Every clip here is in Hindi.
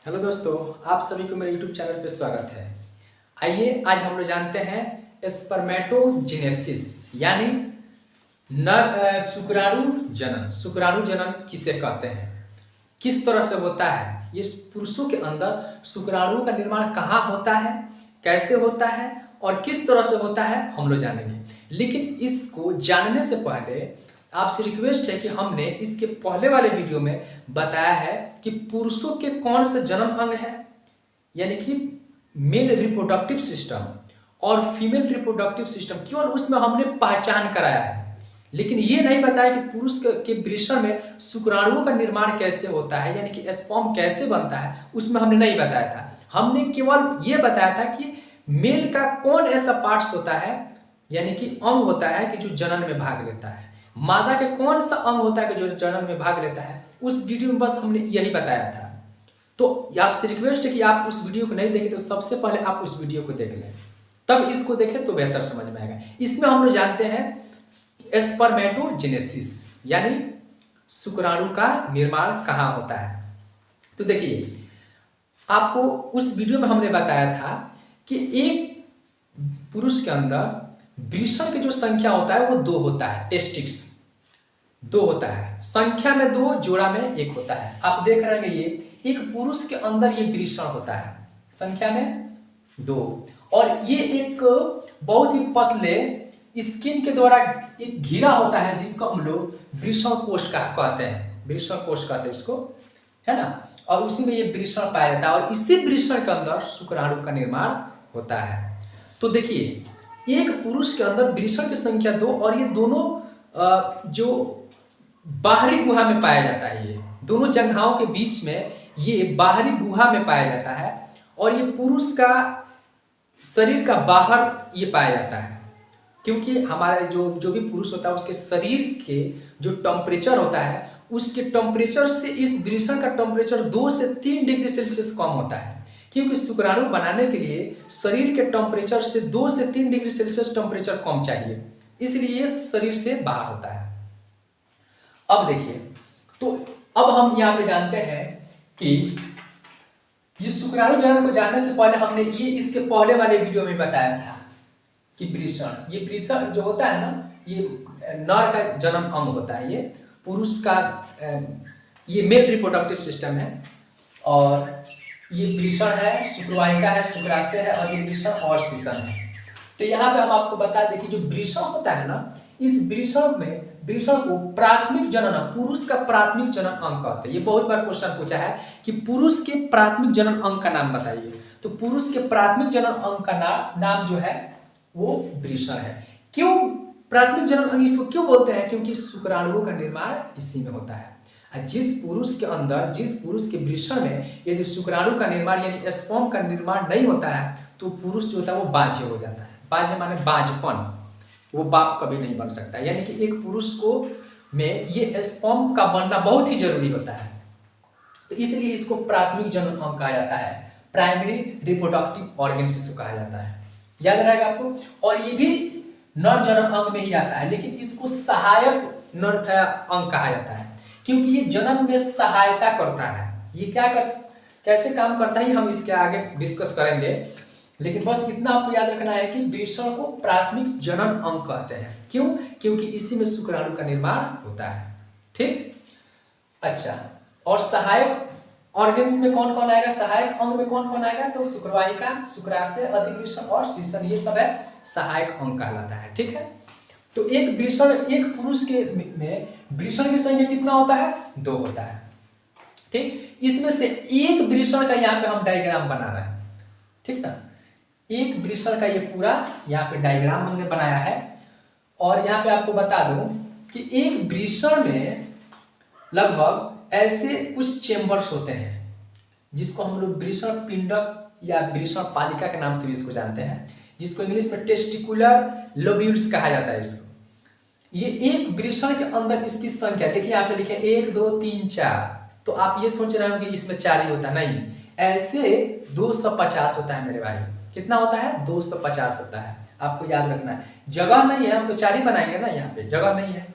हेलो दोस्तों, आप सभी को मेरे यूट्यूब चैनल पे स्वागत है। आइए आज हम लोग जानते हैं स्पर्मेटोजेनेसिस यानी शुक्राणु जनन किसे कहते हैं, किस तरह से होता है, ये पुरुषों के अंदर शुक्राणु का निर्माण कहाँ होता है, कैसे होता है और किस तरह से होता है हम लोग जानेंगे। लेकिन इसको जानने से पहले आपसे रिक्वेस्ट है कि हमने इसके पहले वाले वीडियो में बताया है कि पुरुषों के कौन से जन्म अंग है, यानी कि मेल रिप्रोडक्टिव सिस्टम और फीमेल रिप्रोडक्टिव सिस्टम, केवल उसमें हमने पहचान कराया है। लेकिन ये नहीं बताया कि पुरुष के वृषण में शुक्राणुओं का निर्माण कैसे होता है, यानी कि स्पर्म कैसे बनता है, उसमें हमने नहीं बताया था। हमने केवल ये बताया था कि मेल का कौन ऐसा पार्ट्स होता है, यानी कि अंग होता है कि जो जनन में भाग लेता है, मादा के कौन सा अंग होता है कि जो जनन में भाग लेता है। उस वीडियो में बस हमने यही बताया था। तो आपसे रिक्वेस्ट है कि आप उस वीडियो को नहीं देखें तो सबसे पहले आप उस वीडियो को देख लें, तब इसको देखें तो बेहतर समझ में आएगा। इसमें हम लोग जानते हैं स्पर्मेटोजेनेसिस यानी शुक्राणु का निर्माण कहाँ होता है। तो देखिए, आपको उस वीडियो में हमने बताया था कि एक पुरुष के अंदर वृषण की जो संख्या होता है वो 2 होता है, टेस्टिक्स 2 होता है, संख्या में 2, जोड़ा में 1 होता है। आप देख रहे हैं ये एक पुरुष के अंदर ये वृषण होता है, संख्या में 2, और ये एक बहुत ही पतले स्किन के द्वारा एक घिरा होता है जिसको हम लोग वृषण कोष कहते हैं, वृषण कोष कहते हैं इसको, है ना। और उसी में ये वृषण पाया जाता है और इसी वृषण के अंदर शुक्राणु का निर्माण होता है। तो देखिए, एक पुरुष के अंदर वृषण की संख्या 2 और ये दोनों जो बाहरी गुहा में पाया जाता है, ये दोनों जंघाओं के बीच में ये बाहरी गुहा में पाया जाता है और ये पुरुष का शरीर का बाहर ये पाया जाता है, क्योंकि हमारे जो भी पुरुष होता है उसके शरीर के जो टेम्परेचर होता है उसके टेम्परेचर से इस वृषण का टेम्परेचर 2 से 3 डिग्री सेल्सियस कम होता है, क्योंकि शुक्राणु बनाने के लिए शरीर के टेम्परेचर से 2 से 3 डिग्री सेल्सियस टेम्परेचर कम चाहिए, इसलिए ये शरीर से बाहर होता है। अब देखिए, तो अब हम यहाँ पे जानते हैं कि ये शुक्राणु जनन को जानने से पहले हमने ये इसके पहले वाले वीडियो में बताया था कि ये वृषण जो होता है ना, ये नर का जन्म अंग होता है, ये पुरुष का ये मेल रिप्रोडक्टिव सिस्टम है और ये वृषण है, शुक्रवाहिका है, शुक्राशय है, अधिवृषण और शीशन है। तो यहाँ पे हम आपको बता दें कि जो वृषण होता है ना, इस वृषण को प्राथमिक जनन, पुरुष का प्राथमिक जनन अंग कहते हैं। ये बहुत बार क्वेश्चन पूछा है कि पुरुष के प्राथमिक जनन अंग का नाम बताइए, तो पुरुष के प्राथमिक जनन अंग का नाम जो है वो वृषण है। क्यों प्राथमिक जनन अंग इसको क्यों बोलते हैं? क्योंकि शुक्राणुओं का निर्माण इसी में होता है। जिस पुरुष के वृषण में यदि शुक्राणु का निर्माण यानी स्पर्म का निर्माण नहीं होता है तो पुरुष जो होता है वो बाह्य हो जाता है। बाह्य माने बाझपन, वो बाप कभी नहीं बन सकता। यानी कि एक पुरुष को में ये स्पर्म का बनना बहुत ही जरूरी होता है, तो इसलिए इसको प्राथमिक जनन अंग कहा जाता है, प्राइमरी रिप्रोडक्टिव ऑर्गन्स इसको कहा जाता है। याद रहेगा आपको। और ये भी नर जनन अंग में ही आता है, लेकिन इसको सहायक नर अंग कहा जाता है क्योंकि ये जनन में सहायता करता है। ये कैसे काम करता है हम इसके आगे डिस्कस करेंगे, लेकिन बस इतना आपको याद रखना है कि वृषण को प्राथमिक जनन अंग कहते हैं। क्यों? क्योंकि इसी में शुक्राणु का निर्माण होता है। ठीक, अच्छा। और सहायक ऑर्गन्स में कौन कौन आएगा, सहायक अंग में कौन कौन आएगा? तो शुक्रवाहिका, शुक्राशय, अधिवृषण और शीशन, ये सब है सहायक अंग कहलाता है। ठीक है। तो एक पुरुष के में वृषण की संख्या कितना होता है? 2 होता है। ठीक, इसमें से एक वृषण का यहाँ पे हम डायग्राम बना रहे हैं। ठीक ना, एक वृषण का ये पूरा यहाँ पे डायग्राम हमने बनाया है और यहाँ पे आपको बता दूं कि एक वृषण में लगभग ऐसे कुछ चेम्बर्स होते हैं जिसको हम लोग वृषण पिंडक या वृषण पालिका के नाम से भी इसको जानते हैं, जिसको इंग्लिश में टेस्टिकुलर लोब्यूल्स कहा जाता है इसको। ये एक वृषण के अंदर इसकी संख्या देखिए, यहाँ पे लिखे 1 2 3 4, तो आप ये सोच रहे हो कि इसमें 4 ही होता, नहीं, ऐसे 250 होता है मेरे भाई। कितना होता है? 250 होता है। आपको याद रखना है, जगह नहीं है, हम तो 4 ही बनाएंगे ना, यहाँ पे जगह नहीं है,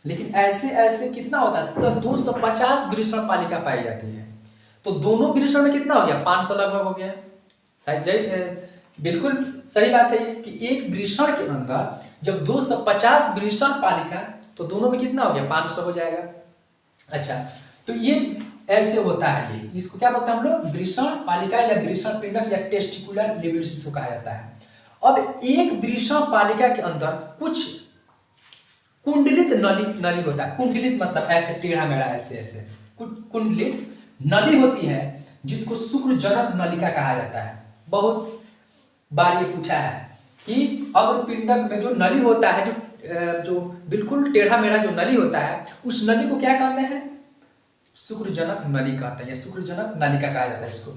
लेकिन ऐसे ऐसे कितना होता है? पूरा 250 वृषण पालिका पाई जाती है। तो दोनों वृषण में कितना हो गया, 500 लगभग हो गया। शायद बिल्कुल सही बात है ये कि एक वृषण के अंदर जब 250 वृषण पालिका, तो दोनों में कितना हो गया, 500 हो जाएगा। अच्छा, तो ये ऐसे होता है, ये इसको क्या बोलते हैं हम लोग, वृषण पालिका या वृषण पिंडक या टेस्टिकुलर लिबिडिस को कहा जाता है। अब एक वृषण पालिका के अंदर कुछ कुंडलित नली होता है। कुंडलित मतलब ऐसे टेढ़ा मेढ़ा ऐसे ऐसे कुंडलित नली होती है जिसको शुक्रजनक नलिका कहा जाता है। बहुत बार ये पूछा है कि अगर पिंडक में जो नली होता है, जो बिल्कुल टेढ़ा मेढ़ा जो नली होता है, उस नली को क्या कहते हैं, शुक्रजनक नली कहते हैं या शुक्रजनक नलिका कहा जाता है इसको।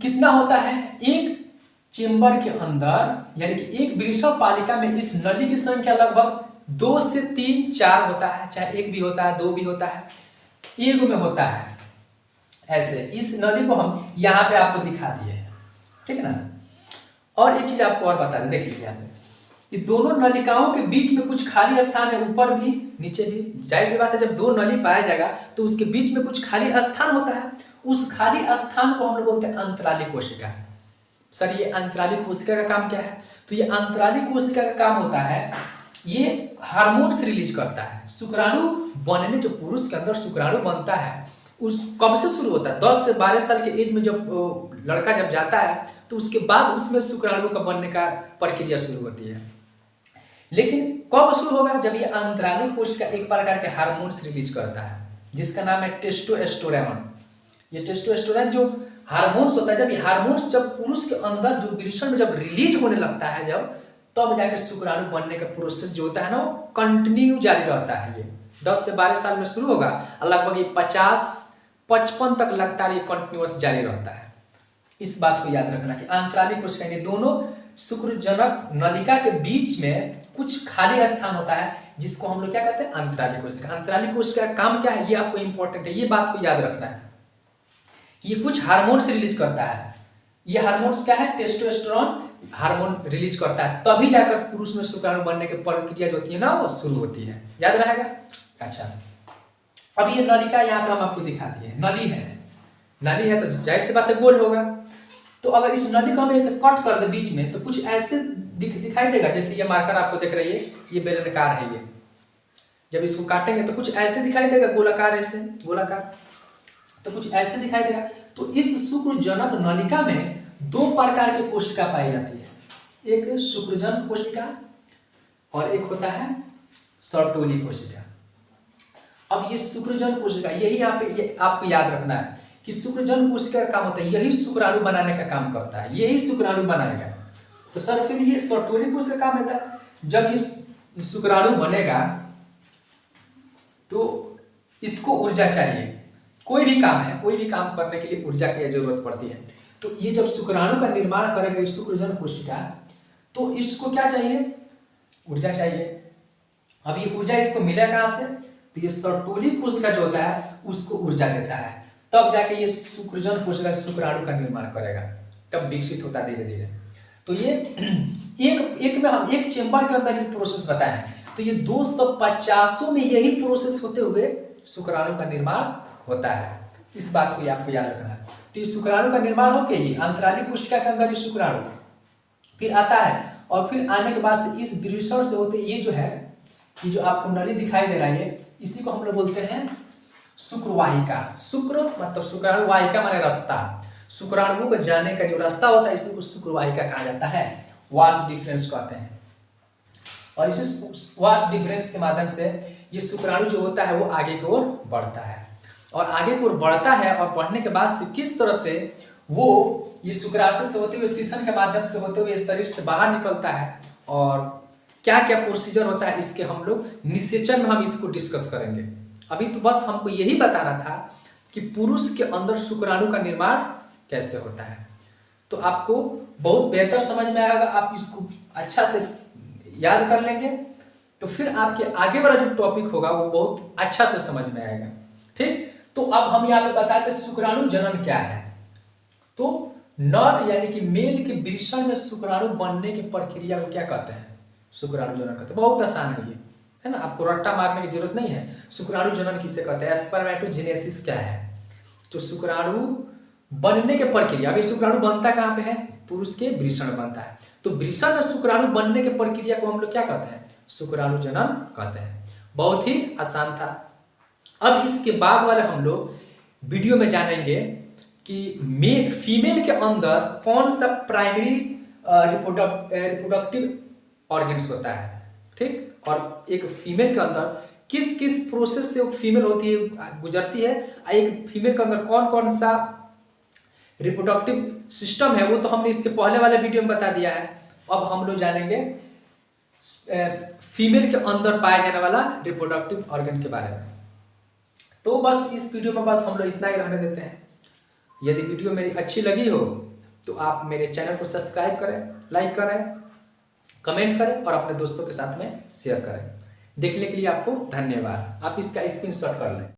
कितना होता है, एक चेंबर के अंदर यानी कि एक वृषण पालिका में इस नली की संख्या लगभग 2 से 3 4 होता है, चाहे एक भी होता है, 2 भी होता है, एक में होता है ऐसे। इस नली को हम यहाँ पे आपको दिखा दिए हैं, ठीक है ना। और एक चीज आपको और बता दें, देख लीजिए यहाँ पे, ये दोनों नलिकाओं के बीच में कुछ खाली स्थान है, ऊपर भी नीचे भी। जाहिर सी बात है, जब 2 नली पाया जाएगा तो उसके बीच में कुछ खाली स्थान होता है। उस खाली स्थान को हम लोग बोलते हैं अंतराली कोशिका। सर ये अंतराली कोशिका का काम क्या है, तो ये अंतराली कोशिका का काम होता है, ये हार्मोन्स रिलीज करता है। शुक्राणु बनने, जो पुरुष के अंदर शुक्राणु बनता है, उस कब से शुरू होता है, 10 से 12 साल के एज में जब लड़का जब जाता है तो उसके बाद उसमें शुक्राणु का बनने का प्रक्रिया शुरू होती है। लेकिन कब शुरू होगा, जब ये अंतराली कोशिका एक प्रकार के हार्मोन्स रिलीज करता है जिसका नाम है टेस्टोस्टेरोन। ये टेस्टोस्टेरोन जो हार्मोन्स होता है, जब ये हार्मोन्स जब पुरुष के अंदर जो वृषण में जब रिलीज होने लगता है, जब तब जाकर शुक्राणु बनने का प्रोसेस जो होता है ना, वो कंटिन्यू जारी रहता है। ये 10 से 12 साल में शुरू होगा और लगभग ये 50-55 तक लगातार ये कंटिन्यूअस जारी रहता है। इस बात को याद रखना कि अंतराली कोशिका, ये दोनों शुक्रजनक नलिका के बीच में कुछ खाली स्थान होता है जिसको हम लोग क्या कहते हैं, अंतराली कोशिका। अंतराली कोशिका का काम क्या है, ये आपको इंपॉर्टेंट है, ये बात को याद रखना है कि ये कुछ हार्मोन्स रिलीज करता है। ये हार्मोन्स क्या है, टेस्टोस्टेरोन हार्मोन रिलीज करता है, तभी जाकर पुरुष में शुक्राणु बनने की प्रक्रिया जो होती है ना, वो शुरू होती है। याद रहेगा। अच्छा, अब ये नलिका यहाँ पे हम आपको दिखा दिए, नली है तो जाहिर सी बात है गोल होगा। तो अगर इस नली को हम ऐसे कट कर दे बीच में, तो कुछ ऐसे दिखाई देगा, जैसे ये मार्कर आपको दिख रही है, ये बेलनाकार है। ये जब इसको काटेंगे तो कुछ ऐसे दिखाई देगा, गोलाकार, ऐसे गोलाकार, तो कुछ ऐसे दिखाई देगा। तो इस शुक्रजनक नलिका में 2 प्रकार की कोशिका पाई जाती है, एक शुक्रजन कोशिका और एक होता है सर्टोली कोशिका। अब ये शुक्रजन कोशिका, यही यहाँ पे ये आपको याद रखना है कि शुक्रजन कोशिका का काम होता है, यही शुक्राणु बनाने का काम करता है, यही शुक्राणु बनाएगा। तो सर फिर ये सर्टोली कोशिका का काम होता है, जब ये शुक्राणु बनेगा तो इसको ऊर्जा चाहिए। कोई भी काम है, कोई भी काम करने के लिए ऊर्जा की जरूरत पड़ती है। तो ये जब शुक्राणु का निर्माण करेगा शुक्रजन कोशिका, तो इसको क्या चाहिए, ऊर्जा चाहिए। अब ये ऊर्जा इसको मिले कहाँ से, तो ये सर्टोली कोशिका जो होता है उसको ऊर्जा देता है, तब जाके ये शुक्रजन कोशिका शुक्राणु का निर्माण करेगा, तब विकसित होता है धीरे धीरे। तो ये एक में हम एक चेंबर के अंदर ये प्रोसेस बताए हैं, तो ये 250 में यही प्रोसेस होते हुए शुक्राणु का निर्माण होता है। इस बात को आपको याद रखना है। तो ये शुक्राणु का निर्माण होके ये अंतराली कोशिका के अंदर ये शुक्राणु फिर आता है, और फिर आने के बाद से इस वृषण से होते ये जो है, ये जो आपको नली दिखाई दे रहा है, इसी को हम लोग बोलते हैं शुक्रवाहिका। शुक्र मतलब शुक्राणु, वाहिका माने रास्ता, शुक्राणु को जाने का जो रास्ता होता है इसी को शुक्रवाहिका कहा जाता है, वास डिफरेंस कहते हैं। और इसी वास डिफरेंस के माध्यम से ये शुक्राणु जो होता है वो आगे की ओर बढ़ता है, और आगे की ओर बढ़ता है, और बढ़ने के बाद से किस तरह से वो ये शुक्राशय से होते हुए शीशन के माध्यम से होते हुए शरीर से बाहर निकलता है, और क्या क्या प्रोसीजर होता है इसके हम लोग निषेचन में हम इसको डिस्कस करेंगे। अभी तो बस हमको यही बताना था कि पुरुष के अंदर शुक्राणु का निर्माण कैसे होता है, तो आपको बहुत बेहतर समझ में आएगा। आप इसको अच्छा से याद कर लेंगे तो फिर आपके आगे वाला जो टॉपिक होगा वो बहुत अच्छा से समझ में आएगा। ठीक, तो अब हम यहाँ पे बताते शुक्राणु जनन क्या है। तो नर यानी कि मेल के वृषण में शुक्राणु बनने की प्रक्रिया को क्या कहते हैं, शुक्राणु जनन कहते हैं। बहुत आसान है ये, है ना, आपको रट्टा मारने की जरूरत नहीं है। शुक्राणु जनन किसे कहते हैं, स्पर्मेटोजेनेसिस क्या है, तो शुक्राणु बनने के प्रक्रिया, अब ये शुक्राणु बनता कहाँ पे है? पुरुष के वृषण में बनता है। तो वृषण में शुक्राणु बनने की प्रक्रिया को हम लोग क्या कहते हैं? शुक्राणु जनन कहते हैं। बहुत ही आसान था। अब इसके बाद वाले हम लोग वीडियो में जानेंगे कि फीमेल के अंदर कौन सा प्राइमरी रिप्रोडक्टिव ऑर्गन्स होता है, ठीक, और एक फीमेल के अंदर किस किस प्रोसेस से फीमेल होती है, गुजरती है, एक फीमेल के अंदर कौन कौन सा रिप्रोडक्टिव सिस्टम है, वो तो हमने इसके पहले वाले वीडियो में बता दिया है। अब हम लोग जानेंगे फीमेल के अंदर पाया जाने वाला रिप्रोडक्टिव ऑर्गन के बारे में। तो बस इस वीडियो में बस हम लोग इतना ही रहने देते हैं। यदि वीडियो मेरी अच्छी लगी हो तो आप मेरे चैनल को सब्सक्राइब करें, लाइक करें, कमेंट करें और अपने दोस्तों के साथ में शेयर करें। देखने के लिए आपको धन्यवाद। आप इसका स्क्रीनशॉट कर लें।